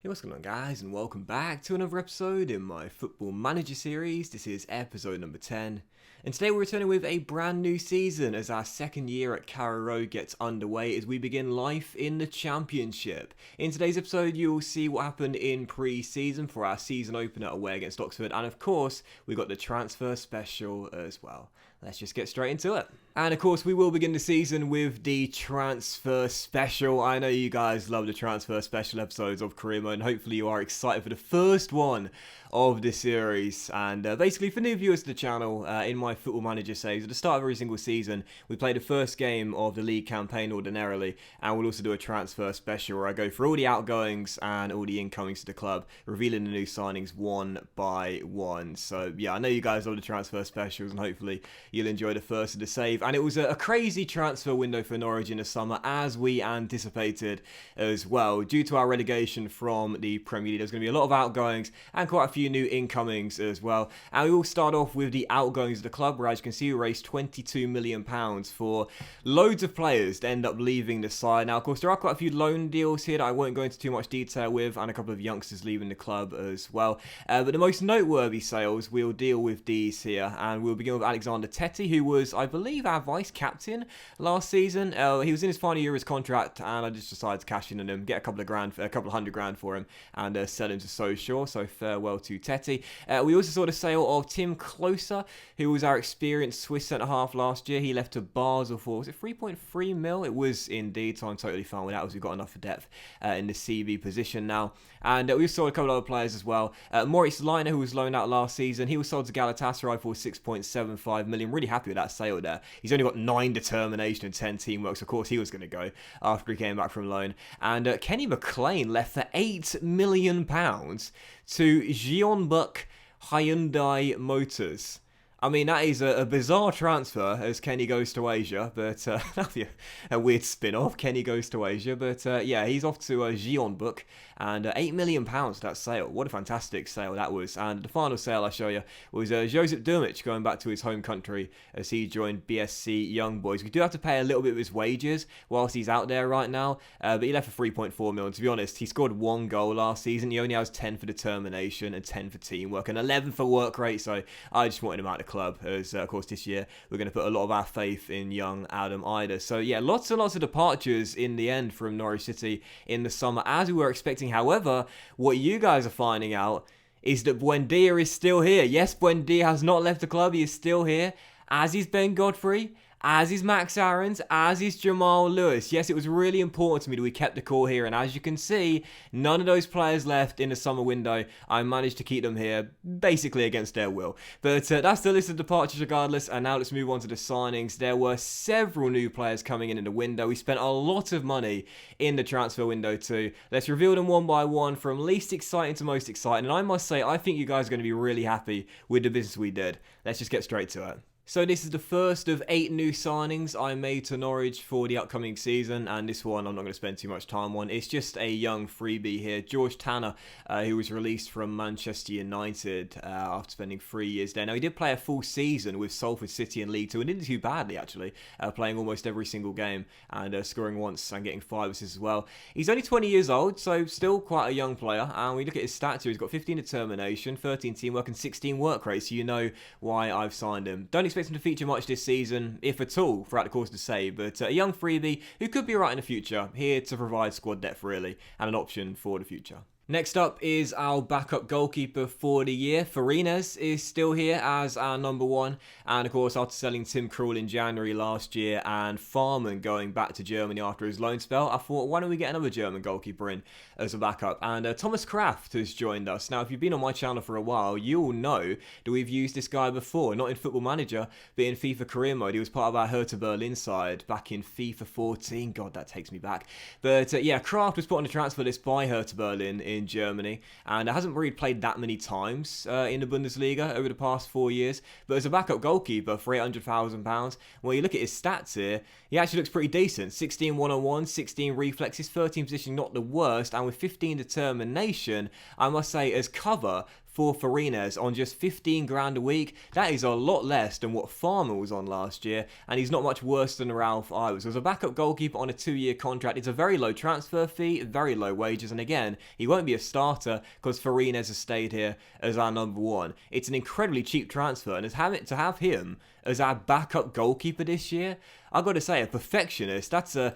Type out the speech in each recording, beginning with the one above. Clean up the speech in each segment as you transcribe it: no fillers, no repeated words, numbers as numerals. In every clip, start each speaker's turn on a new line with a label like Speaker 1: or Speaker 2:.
Speaker 1: Hey, what's going on, guys, and welcome back to another episode in my Football Manager series. This is episode number 10, and today we're returning with a brand new season as our second year at Carrow Road gets underway as we begin life in the Championship. In today's episode, you'll see what happened in pre-season for our season opener away against Oxford, and of course, we've got the transfer special as well. Let's just get straight into it. And of course, we will begin the season with the transfer special. I know you guys love the transfer special episodes of Career Mode, and hopefully you are excited for the first one of the series. And basically, for new viewers to the channel, in my Football Manager saves, at the start of every single season, we play the first game of the league campaign ordinarily, and we'll also do a transfer special where I go through all the outgoings and all the incomings to the club, revealing the new signings one by one. So yeah, I know you guys love the transfer specials, and hopefully you'll enjoy the first of the save. And it was a crazy transfer window for Norwich in the summer, as we anticipated as well. Due to our relegation from the Premier League, there's going to be a lot of outgoings and quite a few new incomings as well. And we will start off with the outgoings of the club, where as you can see, we raised £22 million for loads of players to end up leaving the side. Now, of course, there are quite a few loan deals here that I won't go into too much detail with, and a couple of youngsters leaving the club as well. But the most noteworthy sales, we'll deal with these here, and we'll begin with Alexander Tettey, who was, I believe, our vice-captain last season. He was in his final year of his contract, and I just decided to cash in on him, get a couple of hundred grand for him, and sell him to Social. So farewell to Tettey. We also saw the sale of Tim Closer, who was our experienced Swiss centre-half last year. He left to Basel for, was it 3.3 mil? It was indeed, so I'm totally fine with that, as we've got enough for depth in the CV position now. And we saw a couple of other players as well. Maurice Liner, who was loaned out last season, he was sold to Galatasaray for 6.75 million. Really happy with that sale there. He's only got 9 determination and 10 teamwork, so of course he was going to go after he came back from loan. And Kenny McLean left for £8 million to Jeonbuk Hyundai Motors. I mean, that is a bizarre transfer as Kenny goes to Asia, but that'll be a weird spin-off. Kenny goes to Asia, but yeah, he's off to Jeonbuk, and £8 million that sale. What a fantastic sale that was. And the final sale I show you was Josip Durmic going back to his home country as he joined BSC Young Boys. We do have to pay a little bit of his wages whilst he's out there right now, but he left for 3.4 million. To be honest, he scored 1 goal last season. He only has 10 for determination and 10 for teamwork and 11 for work rate, so I just wanted him out of the club, as of course this year we're going to put a lot of our faith in young Adam Ider. So yeah, lots and lots of departures in the end from Norwich City in the summer, as we were expecting. However, what you guys are finding out is that Buendia is still here. Yes, Buendia has not left the club. He is still here, as is Ben Godfrey, as is Max Aarons, as is Jamal Lewis. Yes, it was really important to me that we kept the core here, and as you can see, none of those players left in the summer window. I managed to keep them here, basically against their will. But that's the list of departures regardless, and now let's move on to the signings. There were several new players coming in the window. We spent a lot of money in the transfer window too. Let's reveal them one by one, from least exciting to most exciting, and I must say, I think you guys are going to be really happy with the business we did. Let's just get straight to it. So this is the first of 8 new signings I made to Norwich for the upcoming season, and this one I'm not going to spend too much time on. It's just a young freebie here, George Tanner, who was released from Manchester United after spending 3 years there. Now, he did play a full season with Salford City in League Two, and didn't do too badly actually, playing almost every single game and scoring once and getting 5 assists as well. He's only 20 years old, so still quite a young player, and we look at his stats here. He's got 15 determination, 13 teamwork and 16 work rate, so you know why I've signed him. Don't expect him to feature much this season, if at all, throughout the course of the save, but a young freebie who could be right in the future, here to provide squad depth really, and an option for the future. Next up is our backup goalkeeper for the year. Farines is still here as our number 1. And of course, after selling Tim Krul in January last year and Farman going back to Germany after his loan spell, I thought, why don't we get another German goalkeeper in as a backup? And Thomas Kraft has joined us. Now, if you've been on my channel for a while, you'll know that we've used this guy before, not in Football Manager, but in FIFA Career Mode. He was part of our Hertha Berlin side back in FIFA 14. God, that takes me back. But yeah, Kraft was put on the transfer list by Hertha Berlin in Germany, and hasn't really played that many times in the Bundesliga over the past 4 years, but as a backup goalkeeper for £800,000, when you look at his stats here, he actually looks pretty decent. 16 one-on-one, 16 reflexes, 13 position, not the worst, and with 15 determination, I must say, as cover for Farines on just 15 grand a week. That is a lot less than what Farmer was on last year, and he's not much worse than Ralph Iwas. So as a backup goalkeeper on a 2-year contract, it's a very low transfer fee, very low wages, and again, he won't be a starter because Farines has stayed here as our number one. It's an incredibly cheap transfer, and to have him as our backup goalkeeper this year, I've got to say, a perfectionist, that's a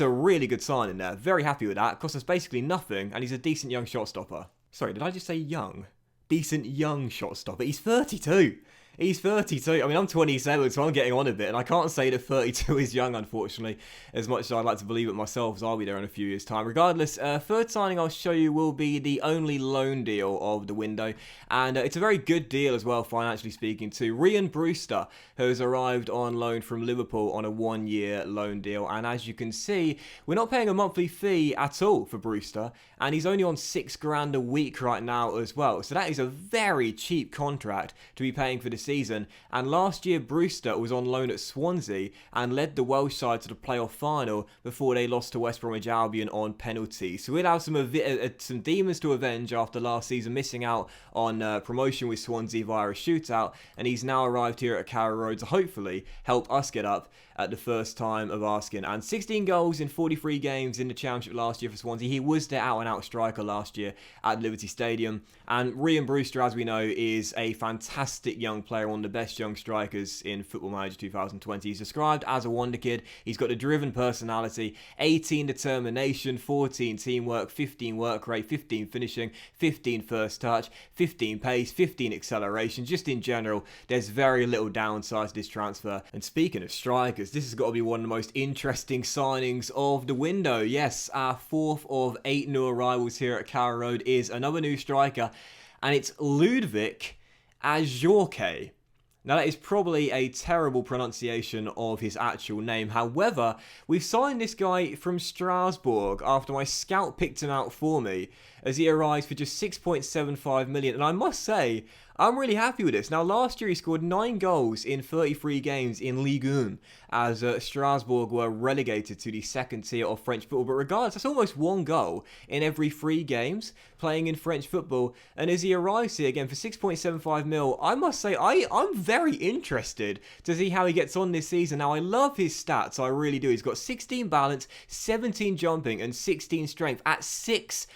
Speaker 1: really good signing there. Very happy with that. Costs us basically nothing, and he's a decent young shot stopper. Sorry, did I just say young? Decent young shot stopper. He's 32. He's 32. I mean, I'm 27, so I'm getting on a bit, and I can't say that 32 is young, unfortunately, as much as I'd like to believe it myself, as I'll be there in a few years' time. Regardless, third signing I'll show you will be the only loan deal of the window, and it's a very good deal as well, financially speaking, too. Ryan Brewster has arrived on loan from Liverpool on a 1-year loan deal, and as you can see, we're not paying a monthly fee at all for Brewster, and he's only on 6 grand a week right now as well, so that is a very cheap contract to be paying for this season. And last year Brewster was on loan at Swansea and led the Welsh side to the playoff final before they lost to West Bromwich Albion on penalties. So we'll have some demons to avenge after last season missing out on promotion with Swansea via a shootout, and he's now arrived here at Carrow Road to hopefully help us get up at the first time of asking. And 16 goals in 43 games in the Championship last year for Swansea. He was their out-and-out striker last year at Liberty Stadium. And Ryan Brewster, as we know, is a fantastic young player, one of the best young strikers in Football Manager 2020. He's described as a wonder kid. He's got a driven personality, 18 determination, 14 teamwork, 15 work rate, 15 finishing, 15 first touch, 15 pace, 15 acceleration. Just in general, there's very little downside to this transfer. And speaking of strikers, this has got to be one of the most interesting signings of the window. Yes, our fourth of 8 new arrivals here at Carrow Road is another new striker, and it's Ludwig Ajorque. Now, that is probably a terrible pronunciation of his actual name. However, we've signed this guy from Strasbourg after my scout picked him out for me, as he arrives for just 6.75 million. And I must say, I'm really happy with this. Now, last year he scored 9 goals in 33 games in Ligue 1 as Strasbourg were relegated to the second tier of French football. But regardless, that's almost 1 goal in every 3 games playing in French football. And as he arrives here again for 6.75 mil, I must say I'm very interested to see how he gets on this season. Now, I love his stats, I really do. He's got 16 balance, 17 jumping, and 16 strength at 6'6".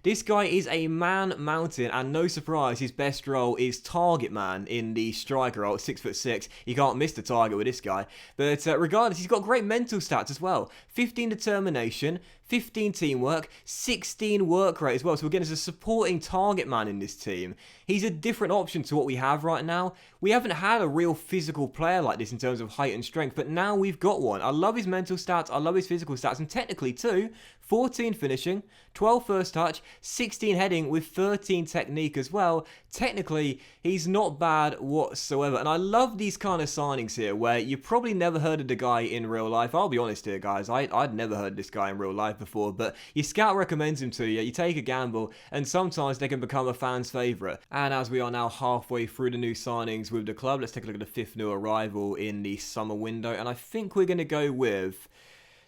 Speaker 1: This guy is a man mountain, and no surprise, his best role is target man in the striker role at 6'6". You can't miss the target with this guy. But regardless, he's got great mental stats as well. 15 determination, 15 teamwork, 16 work rate as well. So again, as a supporting target man in this team, he's a different option to what we have right now. We haven't had a real physical player like this in terms of height and strength, but now we've got one. I love his mental stats, I love his physical stats, and technically too, 14 finishing, 12 first touch, 16 heading with 13 technique as well. Technically, he's not bad whatsoever. And I love these kind of signings here where you probably never heard of the guy in real life. I'll be honest here, guys. I'd never heard of this guy in real life before, but your scout recommends him to you. You take a gamble, and sometimes they can become a fan's favourite. And as we are now halfway through the new signings with the club, let's take a look at the 5th new arrival in the summer window. And I think we're going to go with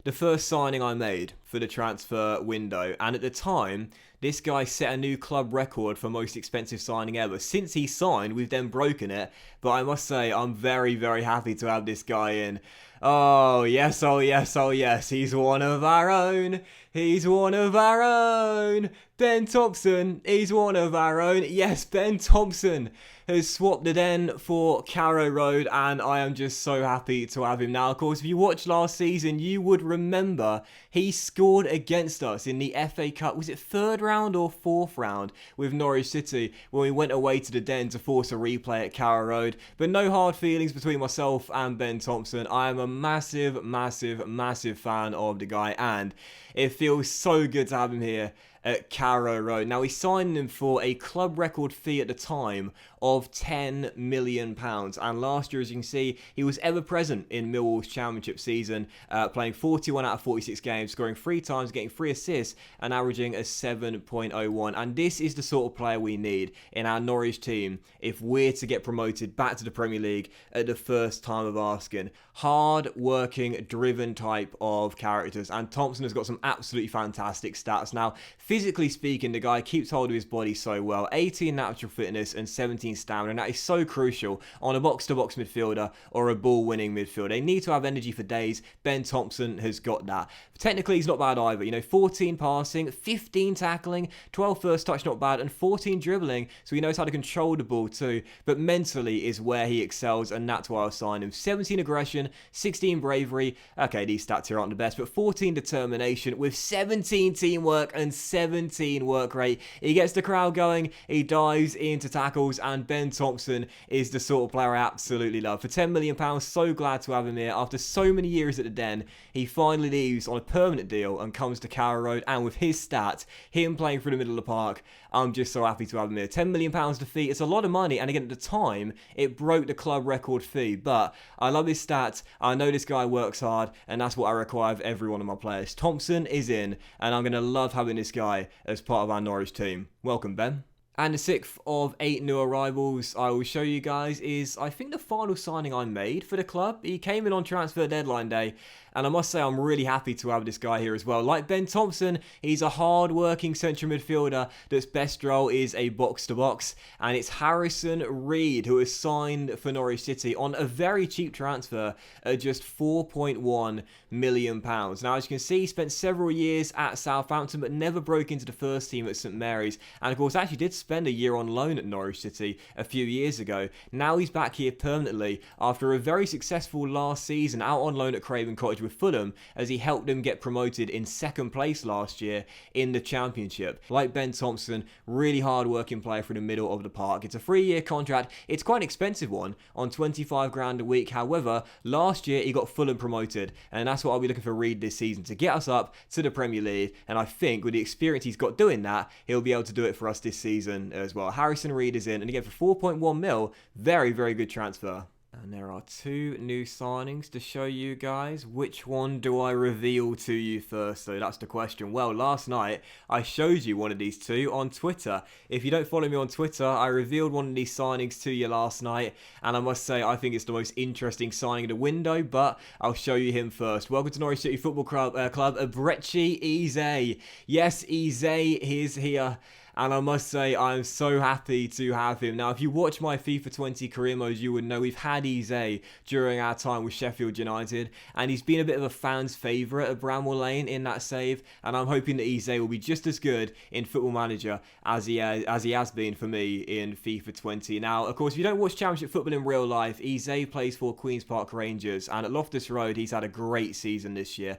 Speaker 1: the first signing I made for the transfer window, and at the time, this guy set a new club record for most expensive signing ever. Since he signed, we've then broken it, but I must say, I'm very, very happy to have this guy in. Oh yes, oh yes, oh yes, he's one of our own, he's one of our own, Ben Thompson, he's one of our own. Yes, Ben Thompson has swapped the den for Carrow Road, and I am just so happy to have him now. Of course, if you watched last season, you would remember he scored against us in the FA Cup. Was it 3rd round or 4th round with Norwich City when we went away to the den to force a replay at Carrow Road? But no hard feelings between myself and Ben Thompson. I am a massive, massive, massive fan of the guy, and it feels so good to have him here at Carrow Road. Now, we signed him for a club record fee at the time of £10 million. And last year, as you can see, he was ever present in Millwall's Championship season, playing 41 out of 46 games, scoring 3 times, getting 3 assists, and averaging a 7.01. And this is the sort of player we need in our Norwich team if we're to get promoted back to the Premier League at the first time of asking. Hard-working, driven type of characters. And Thompson has got some absolutely fantastic stats. Now, physically speaking, the guy keeps hold of his body so well. 18 natural fitness and 17 stamina, and that is so crucial on a box-to-box midfielder or a ball-winning midfielder. They need to have energy for days. Ben Thompson has got that. Technically, he's not bad either. 14 passing, 15 tackling, 12 first touch, not bad, and 14 dribbling, so he knows how to control the ball too. But mentally is where he excels, and that's why I'll sign him. 17 aggression, 16 bravery. Okay, these stats here aren't the best, but 14 determination with 17 teamwork and 17 work rate. He gets the crowd going, he dives into tackles, and Ben Thompson is the sort of player I absolutely love. For £10 million, so glad to have him here. After so many years at the Den, he finally leaves on a permanent deal and comes to Carrow Road, and with his stats, him playing through the middle of the park, I'm just so happy to have him here. £10 million to fee, it's a lot of money, and again at the time, it broke the club record fee, but I love his stats, I know this guy works hard, and that's what I require of every one of my players. Thompson is in, and I'm going to love having this guy as part of our Norwich team. Welcome, Ben. And the 6th of 8 new arrivals I will show you guys is, I think, the final signing I made for the club. He came in on transfer deadline day, and I must say I'm really happy to have this guy here as well. Like Ben Thompson, he's a hard-working central midfielder that's best role is a box-to-box, and it's Harrison Reed who has signed for Norwich City on a very cheap transfer at just £4.1 million. Now, as you can see, he spent several years at Southampton but never broke into the first team at St Mary's, and of course actually did spend a year on loan at Norwich City a few years ago. Now he's back here permanently after a very successful last season out on loan at Craven Cottage with Fulham, as he helped them get promoted in 2nd place last year in the Championship. Like Ben Thompson, really hard working player from the middle of the park. It's a 3-year contract. It's quite an expensive one on 25 grand a week. However, last year he got Fulham promoted, and that's what I'll be looking for Reed this season, to get us up to the Premier League, and I think with the experience he's got doing that, he'll be able to do it for us this season as well. Harrison Reed is in, and again for 4.1 mil, very, very good transfer. And there are 2 new signings to show you guys. Which one do I reveal to you first, though? That's the question. Well, last night I showed you one of these 2 on Twitter. If you don't follow me on Twitter, I revealed one of these signings to you last night, and I must say I think it's the most interesting signing of the window, but I'll show you him first. Welcome to Norwich City Football Club, Ebrechi Eze. Yes, Eze is here. And I must say, I'm so happy to have him. Now, if you watch my FIFA 20 career modes, you would know we've had Eze during our time with Sheffield United. And he's been a bit of a fan's favourite at Bramwell Lane in that save. And I'm hoping that Eze will be just as good in Football Manager as he has been for me in FIFA 20. Now, of course, if you don't watch Championship football in real life, Eze plays for Queen's Park Rangers. And at Loftus Road, he's had a great season this year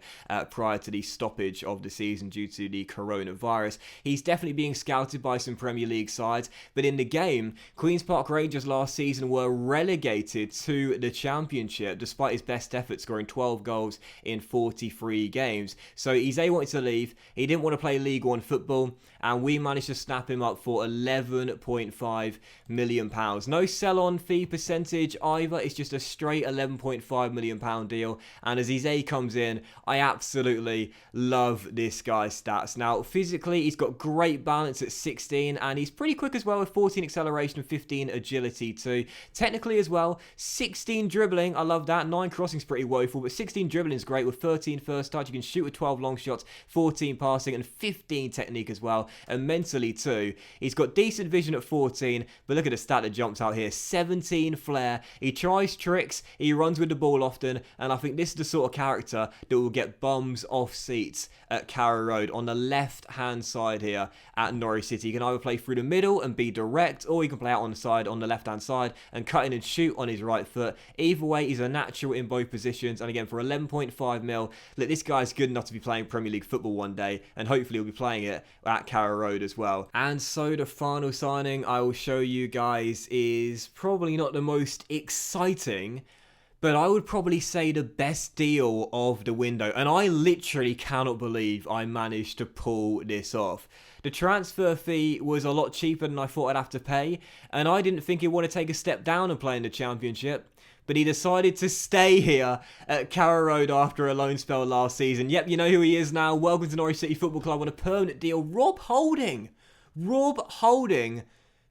Speaker 1: prior to the stoppage of the season due to the coronavirus. He's definitely being scouted by some Premier League sides, but in the game, Queen's Park Rangers last season were relegated to the Championship despite his best effort, scoring 12 goals in 43 games. So Eze wanted to leave, he didn't want to play League One football, and we managed to snap him up for £11.5 million. No sell-on fee percentage either, it's just a straight £11.5 million deal, and as Eze comes in, I absolutely love this guy's stats. Now, physically, he's got great balance at 16, and he's pretty quick as well with 14 acceleration and 15 agility too. Technically as well, 16 dribbling, I love that. 9 crossing's pretty woeful, but 16 dribbling is great with 13 first touch. You can shoot with 12 long shots, 14 passing, and 15 technique as well. And mentally too, he's got decent vision at 14, but look at the stat that jumps out here, 17 flair. He tries tricks, he runs with the ball often, and I think this is the sort of character that will get bums off seats at Carrow Road on the left-hand side here at Norwich City. You can either play through the middle and be direct, or you can play out on the side, on the left-hand side, and cut in and shoot on his right foot. Either way, he's a natural in both positions, and again, for 11.5 mil, look, this guy's good enough to be playing Premier League football one day, and hopefully he'll be playing it at Carrow Road as well. And so the final signing I will show you guys is probably not the most exciting, but I would probably say the best deal of the window, and I literally cannot believe I managed to pull this off. The transfer fee was a lot cheaper than I thought I'd have to pay, and I didn't think he'd want to take a step down and play in the Championship, but he decided to stay here at Carrow Road after a loan spell last season. Yep, you know who he is now. Welcome to Norwich City Football Club on a permanent deal. Rob Holding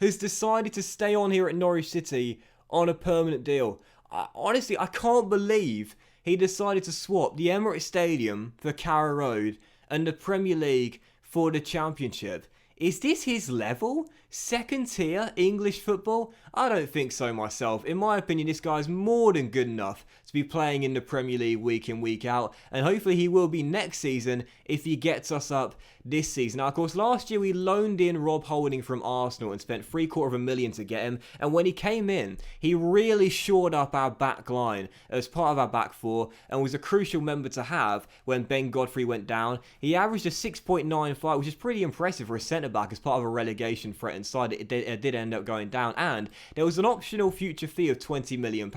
Speaker 1: has decided to stay on here at Norwich City on a permanent deal. Honestly, I can't believe he decided to swap the Emirates Stadium for Carrow Road and the Premier League for the Championship. Is this his level? Second tier English football? I don't think so myself. In my opinion, this guy's more than good enough to be playing in the Premier League week in, week out, and hopefully he will be next season if he gets us up this season. Now, of course, last year we loaned in Rob Holding from Arsenal and spent $750,000 to get him, and when he came in, he really shored up our back line as part of our back four and was a crucial member to have when Ben Godfrey went down. He averaged a 6.95, which is pretty impressive for a centre-back as part of a relegation threatened side. It did end up going down, and there was an optional future fee of £20 million.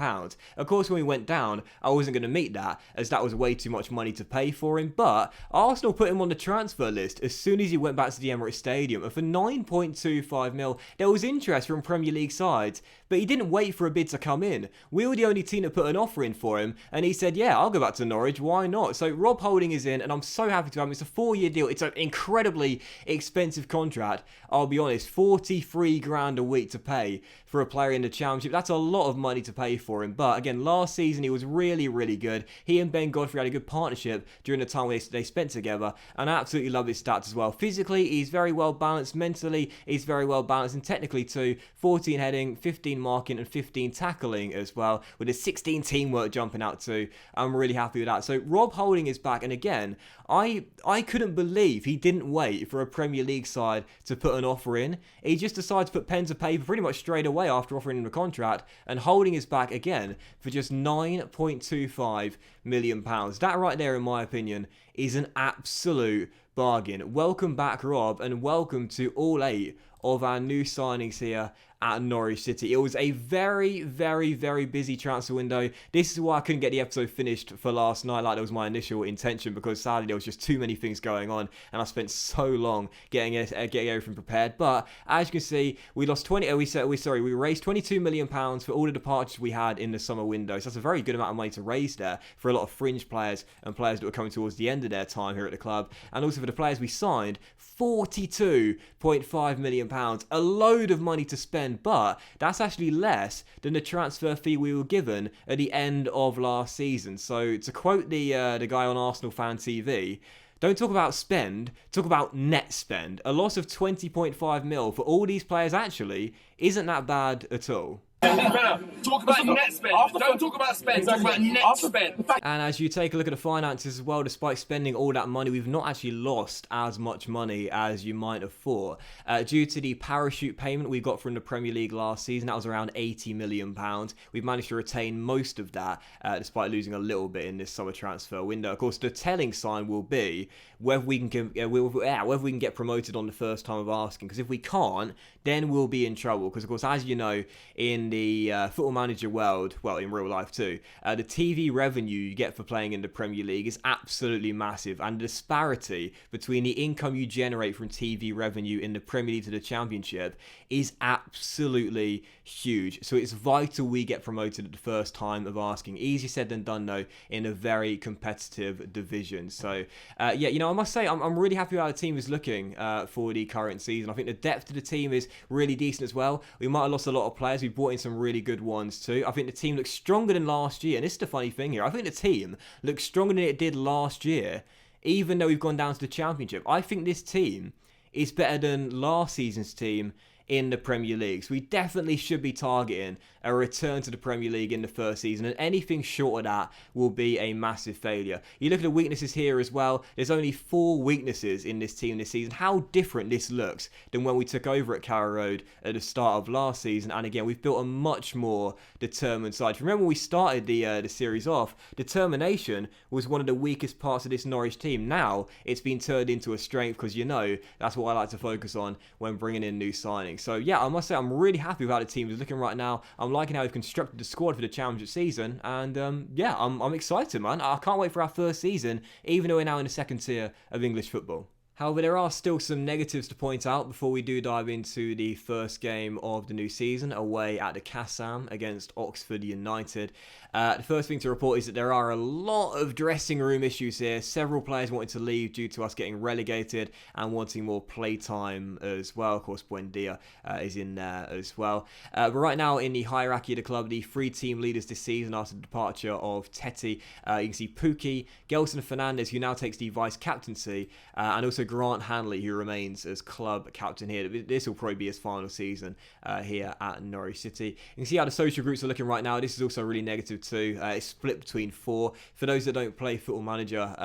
Speaker 1: Of course, when we went down, I wasn't going to meet that, as that was way too much money to pay for him, but Arsenal put him on the transfer list as soon as he went back to the Emirates Stadium, and for 9.25 mil, there was interest from Premier League sides, but he didn't wait for a bid to come in. We were the only team that put an offer in for him, and he said, yeah, I'll go back to Norwich, why not? So Rob Holding is in, and I'm so happy to have him. It's a 4-year deal. It's an incredibly expensive contract. I'll be honest, 43 grand a week to pay for a player in the Championship. That's a lot of money to pay for him, but again, last season he was really, really good. He and Ben Godfrey had a good partnership during the time they spent together, and I absolutely love his stats as well. Physically, he's very well balanced. Mentally, he's very well balanced, and technically too. 14 heading, 15 marking, and 15 tackling as well, with a 16 teamwork jumping out too. I'm really happy with that. So Rob Holding is back, and again, I couldn't believe he didn't wait for a Premier League side to put an offer in. He just decided to put pen to paper pretty much straight away after offering him the contract, and Holding is back again for just £9.25 million. That right there, in my opinion, is an absolute bargain. Welcome back, Rob, and welcome to all 8 of our new signings here at Norwich City. It was a very, very, very busy transfer window. This is why I couldn't get the episode finished for last night like that was my initial intention, because sadly there was just too many things going on and I spent so long getting everything prepared. But as you can see, we lost we raised £22 million for all the departures we had in the summer window. So that's a very good amount of money to raise there for a lot of fringe players and players that were coming towards the end of their time here at the club. And also for the players we signed, £42.5 million. A load of money to spend, but that's actually less than the transfer fee we were given at the end of last season. So to quote the guy on Arsenal Fan TV, don't talk about spend, talk about net spend. A loss of 20.5 mil for all these players actually isn't that bad at all.
Speaker 2: Talk about net spend. Don't talk about spend. Talk about net spend.
Speaker 1: And as you take a look at the finances as well, despite spending all that money, we've not actually lost as much money as you might have thought. Due to the parachute payment we got from the Premier League last season, that was around £80 million. We've managed to retain most of that, despite losing a little bit in this summer transfer window. Of course, the telling sign will be whether we can get promoted on the first time of asking. Because if we can't, then we'll be in trouble. Because of course, as you know, in the Football Manager world, well, in real life too, the TV revenue you get for playing in the Premier League is absolutely massive, and the disparity between the income you generate from TV revenue in the Premier League to the Championship is absolutely huge. So it's vital we get promoted at the first time of asking. Easier said than done though, in a very competitive division. So yeah, you know, I must say I'm really happy how the team is looking for the current season. I think the depth of the team is really decent as well. We might have lost a lot of players. We brought in some really good ones too. I think the team looks stronger than last year, and this is the funny thing here. I think the team looks stronger than it did last year, even though we've gone down to the Championship. I think this team is better than last season's team in the Premier League. So we definitely should be targeting a return to the Premier League in the first season, and anything short of that will be a massive failure. You look at the weaknesses here as well. There's only 4 weaknesses in this team this season. How different this looks than when we took over at Carrow Road at the start of last season. And again, we've built a much more determined side. Remember when we started the series off, determination was one of the weakest parts of this Norwich team. Now it's been turned into a strength, because you know that's what I like to focus on when bringing in new signings. So yeah, I must say I'm really happy with how the team is looking right now. I'm liking how we've constructed the squad for the Championship season, and yeah, I'm excited, man. I can't wait for our first season, even though we're now in the second tier of English football. However, there are still some negatives to point out before we do dive into the first game of the new season away at the Kassam against Oxford United. The first thing to report is that there are a lot of dressing room issues here. Several players wanted to leave due to us getting relegated and wanting more playtime as well. Of course, Buendia is in there as well. But right now in the hierarchy of the club, the 3 team leaders this season after the departure of Teti, you can see Pukki, Gelson Fernandez, who now takes the vice-captaincy, and also Grant Hanley, who remains as club captain here. This will probably be his final season here at Norwich City. You can see how the social groups are looking right now. This is also really negative too. It's split between 4. For those that don't play Football Manager,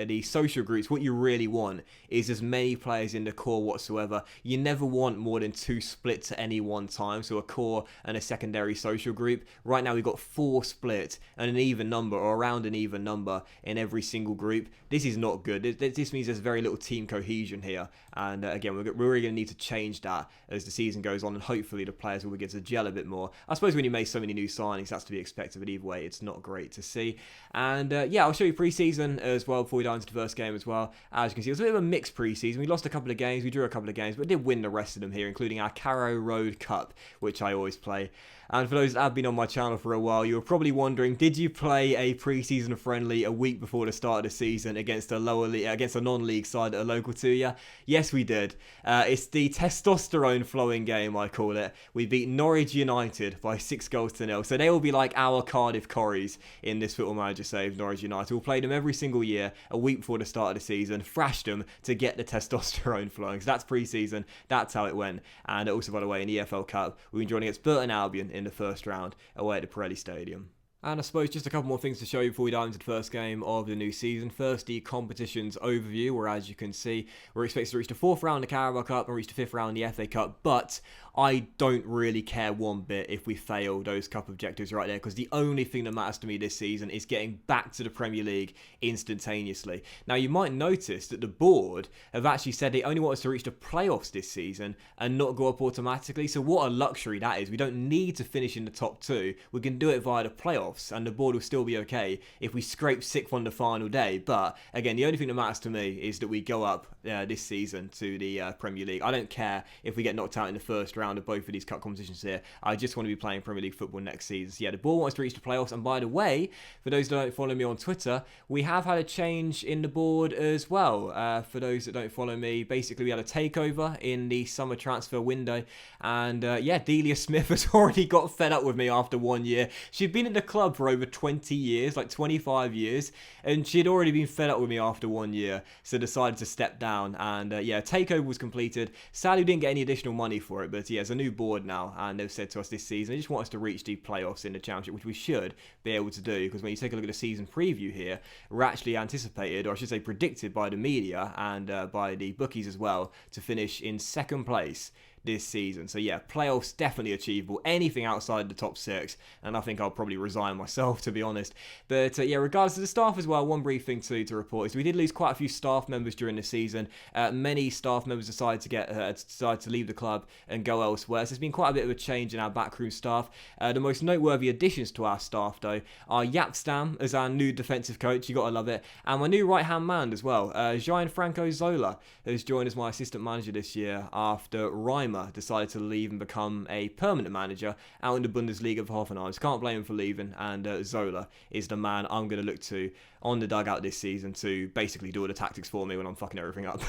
Speaker 1: the social groups, what you really want is as many players in the core whatsoever. You never want more than 2 splits at any one time, so a core and a secondary social group. Right now we've got 4 split and an even number, or around an even number, in every single group. This is not good. This means there's very little team cohesion here, and again, we're really going to need to change that as the season goes on, and hopefully the players will begin to gel a bit more. I suppose when you make so many new signings, that's to be expected, but either way, it's not great to see. And yeah, I'll show you pre-season as well before we dive into the first game as well. As you can see, it was a bit of a mixed pre-season. We lost a couple of games, we drew a couple of games, but did win the rest of them here, including our Carrow Road Cup, which I always play. And for those that have been on my channel for a while, you were probably wondering, did you play a pre-season friendly a week before the start of the season against a against a non-league side that are local to you? Yes, we did. It's the testosterone flowing game, I call it. We beat Norwich United by 6-0. So they will be like our Cardiff Canaries in this Football Manager save. Norwich United. We'll play them every single year, a week before the start of the season, thrash them to get the testosterone flowing. So that's pre-season. That's how it went. And also, by the way, in the EFL Cup, we've been joining against Burton Albion in the first round away at the Pirelli Stadium. And I suppose just a couple more things to show you before we dive into the first game of the new season. First, the competition's overview, where as you can see, we're expected to reach the 4th round of the Carabao Cup and reach the 5th round of the FA Cup, but I don't really care one bit if we fail those cup objectives right there, because the only thing that matters to me this season is getting back to the Premier League instantaneously. Now, you might notice that the board have actually said they only want us to reach the playoffs this season and not go up automatically, so what a luxury that is. We don't need to finish in the top 2. We can do it via the playoffs, and the board will still be okay if we scrape 6th on the final day. But again, the only thing that matters to me is that we go up this season to the Premier League. I don't care if we get knocked out in the first round of both of these cup competitions here. I just want to be playing Premier League football next season. So yeah, the board wants to reach the playoffs. And by the way, for those that don't follow me on Twitter, we have had a change in the board as well. For those that don't follow me, basically we had a takeover in the summer transfer window, and yeah, Delia Smith has already got fed up with me after 1 year. She'd been at the club for over 20 years, like 25 years, and she'd already been fed up with me after 1 year, so decided to step down. And yeah, takeover was completed. Sadly, we didn't get any additional money for it, but yeah, there's a new board now, and they've said to us this season they just want us to reach the playoffs in the Championship, which we should be able to do, because when you take a look at the season preview here, we're actually anticipated, or I should say predicted by the media and by the bookies as well, to finish in 2nd place this season. So yeah, playoffs definitely achievable. Anything outside the top 6, and I think I'll probably resign myself, to be honest. But yeah, regardless of the staff as well, one brief thing to report is we did lose quite a few staff members during the season. Many staff members decided to leave the club and go elsewhere. So there's been quite a bit of a change in our backroom staff. The most noteworthy additions to our staff, though, are Jaap Stam as our new defensive coach. You gotta love it. And my new right-hand man as well, Gianfranco Zola, has joined as my assistant manager this year after Reimer decided to leave and become a permanent manager out in the Bundesliga for Hoffenheim. So can't blame him for leaving, and Zola is the man I'm going to look to on the dugout this season to basically do all the tactics for me when I'm fucking everything up.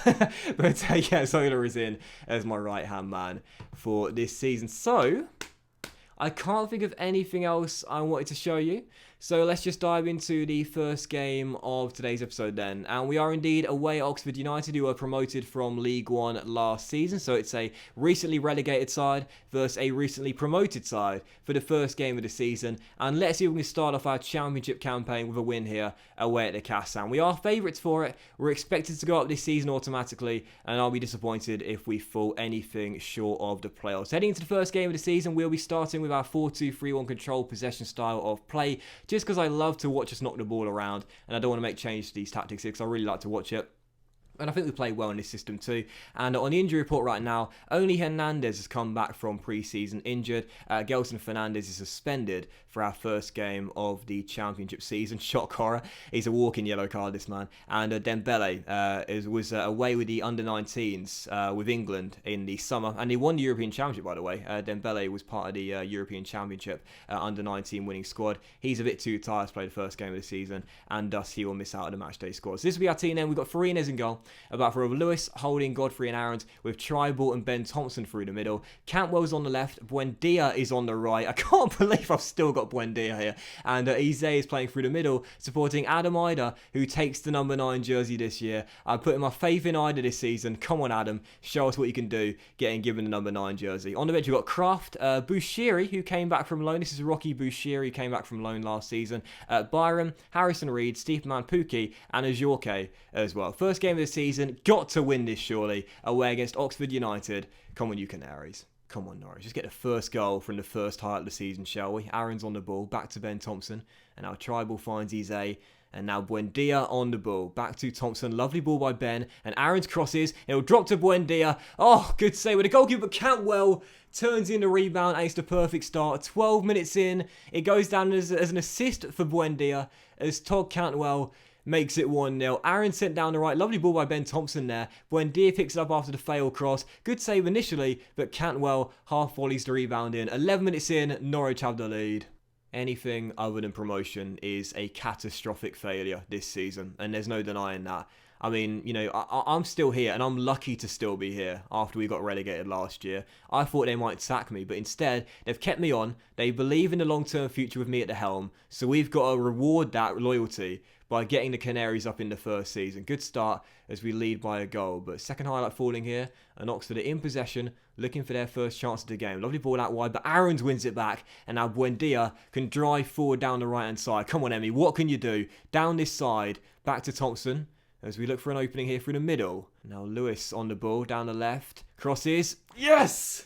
Speaker 1: But yeah, Zola is in as my right-hand man for this season. So I can't think of anything else I wanted to show you. So let's just dive into the first game of today's episode then. And we are indeed away at Oxford United, who were promoted from League One last season. So it's a recently relegated side versus a recently promoted side for the first game of the season. And let's see if we can start off our Championship campaign with a win here away at the Cassan. We are favourites for it. We're expected to go up this season automatically, and I'll be disappointed if we fall anything short of the playoffs. Heading into the first game of the season, we'll be starting with our 4-2-3-1 control possession style of play, just because I love to watch us knock the ball around, and I don't want to make change to these tactics here because I really like to watch it. And I think we play well in this system too. And on the injury report right now, only Hernandez has come back from pre-season injured. Gelson Fernandez is suspended for our first game of the Championship season. Shock horror. He's a walking yellow card, this man. And Dembele was away with the under-19s with England in the summer. And he won the European Championship, by the way. Dembele was part of the European Championship under-19 winning squad. He's a bit too tired to play the first game of the season, and thus he will miss out on the matchday squad. So this will be our team then. We've got Farines in goal. About for Lewis, Holding, Godfrey and Aarons with Tribal and Ben Thompson through the middle. Cantwell's on the left. Buendia is on the right. I can't believe I've still got Buendia here. And Eze is playing through the middle, supporting Adam Ida, who takes the number 9 jersey this year. I'm putting my faith in Ida this season. Come on, Adam. Show us what you can do getting given the number 9 jersey. On the bench, we've got Kraft, Bushiri, who came back from loan. This is Rocky Bushiri, came back from loan last season. Byram, Harrison Reed, Steve Pukki, and Ajorque as well. First game of the season. Got to win this, surely. Away against Oxford United. Come on, you Canaries. Come on, Norwich. Just get the first goal from the first highlight of the season, shall we? Aaron's on the ball. Back to Ben Thompson. And now Tribal finds Eze. And now Buendia on the ball. Back to Thompson. Lovely ball by Ben. And Aaron's crosses. It'll drop to Buendia. Oh, good save with the goalkeeper. Cantwell turns in the rebound. And it's the perfect start. 12 minutes in. It goes down as an assist for Buendia as Todd Cantwell makes it 1-0. Aaron sent down the right. Lovely ball by Ben Thompson there. Buendia picks it up after the failed cross. Good save initially, but Cantwell half volleys the rebound in. 11 minutes in, Norwich have the lead. Anything other than promotion is a catastrophic failure this season, and there's no denying that. I mean, you know, I'm still here, and I'm lucky to still be here after we got relegated last year. I thought they might sack me, but instead, they've kept me on. They believe in the long-term future with me at the helm, so we've got to reward that loyalty by getting the Canaries up in the first season. Good start as we lead by a goal, but second highlight falling here, and Oxford are in possession, looking for their first chance of the game. Lovely ball out wide, but Aaron's wins it back, and now Buendia can drive forward down the right-hand side. Come on, Emmy, what can you do? Down this side, back to Thompson, as we look for an opening here through the middle. Now Lewis on the ball, down the left, crosses, yes!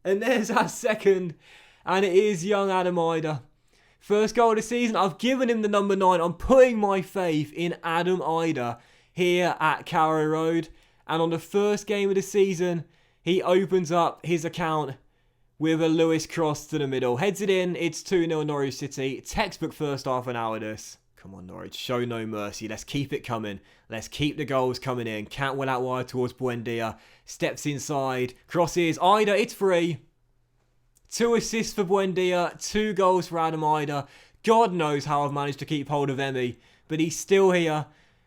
Speaker 1: And there's our second, and it is young Adam Ida. First goal of the season, I've given him the number 9. I'm putting my faith in Adam Ida here at Carrow Road. And on the first game of the season, he opens up his account with a Lewis cross to the middle. Heads it in, it's 2-0 Norwich City. Textbook first half an hour this. Come on, Norwich, show no mercy. Let's keep it coming. Let's keep the goals coming in. Cantwell out wide towards Buendia. Steps inside, crosses, Ida, it's free. 2 assists for Buendia, 2 goals for Adam Ida. God knows how I've managed to keep hold of Emmy, but he's still here.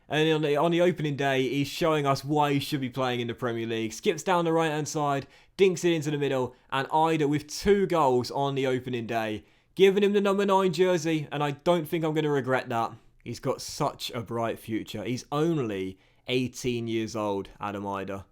Speaker 1: And on the opening day, he's showing us why he should be playing in the Premier League. Skips down the right-hand side, dinks it into the middle, and Ida with 2 goals on the opening day. Giving him the number 9 jersey, and I don't think I'm going to regret that. He's got such a bright future. He's only 18 years old, Adam Ida.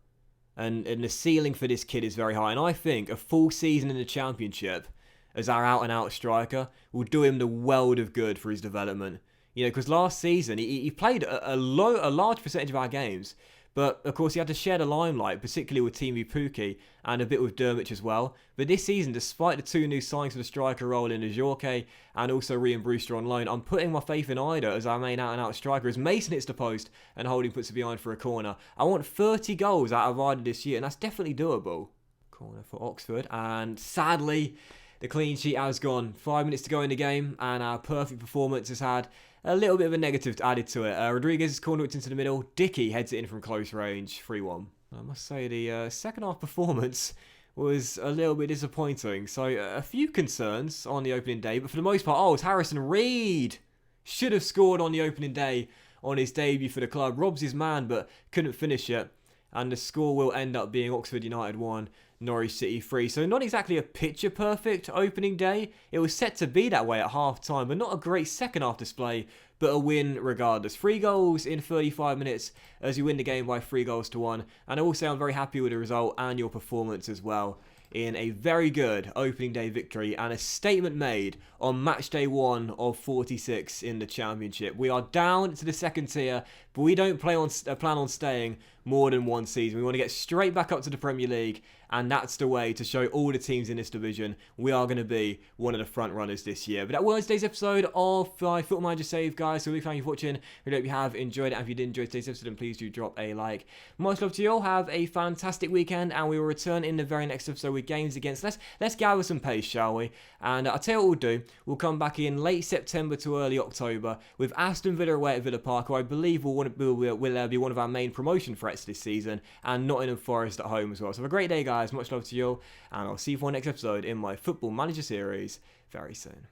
Speaker 1: And the ceiling for this kid is very high. And I think a full season in the Championship as our out-and-out striker will do him the world of good for his development. You know, because last season he played a large percentage of our games. But, of course, he had to share the limelight, particularly with Teemu Pukki and a bit with Dermich as well. But this season, despite the 2 new signings for the striker role in Ajorque and also Rian Brewster on loan, I'm putting my faith in Ida as our main out-and-out striker. As Mason hits the post and Holding puts it behind for a corner. I want 30 goals out of Ida this year, and that's definitely doable. Corner for Oxford, and sadly, the clean sheet has gone. 5 minutes to go in the game, and our perfect performance has had a little bit of a negative added to it. Rodriguez's corner whipped into the middle. Dickey heads it in from close range, 3-1. I must say the second half performance was a little bit disappointing. So a few concerns on the opening day, but for the most part, it's Harrison Reed. Should have scored on the opening day on his debut for the club. Robs his man, but couldn't finish it. And the score will end up being Oxford United 1, Norwich City 3. So not exactly a picture-perfect opening day. It was set to be that way at half-time, but not a great second-half display, but a win regardless. 3 goals in 35 minutes as you win the game by 3-1. And I will say I'm very happy with the result and your performance as well in a very good opening day victory and a statement made on match day 1 of 46 in the Championship. We are down to the second tier, but we don't plan on staying more than 1 season. We want to get straight back up to the Premier League, and that's the way to show all the teams in this division we are going to be one of the front runners this year. But that was today's episode of my Football Manager Save, guys. So big thank you for watching. We hope you have enjoyed it. And if you did enjoy today's episode, then please do drop a like. Much love to you all. Have a fantastic weekend, and we will return in the very next episode with games against. Let's gather some pace, shall we? And I'll tell you what we'll do. We'll come back in late September to early October with Aston Villa away at Villa Park, who I believe will be one of our main promotion threats this season, and Nottingham Forest at home as well. So have a great day, guys. Much love to you all, and I'll see you for our next episode in my Football Manager series very soon.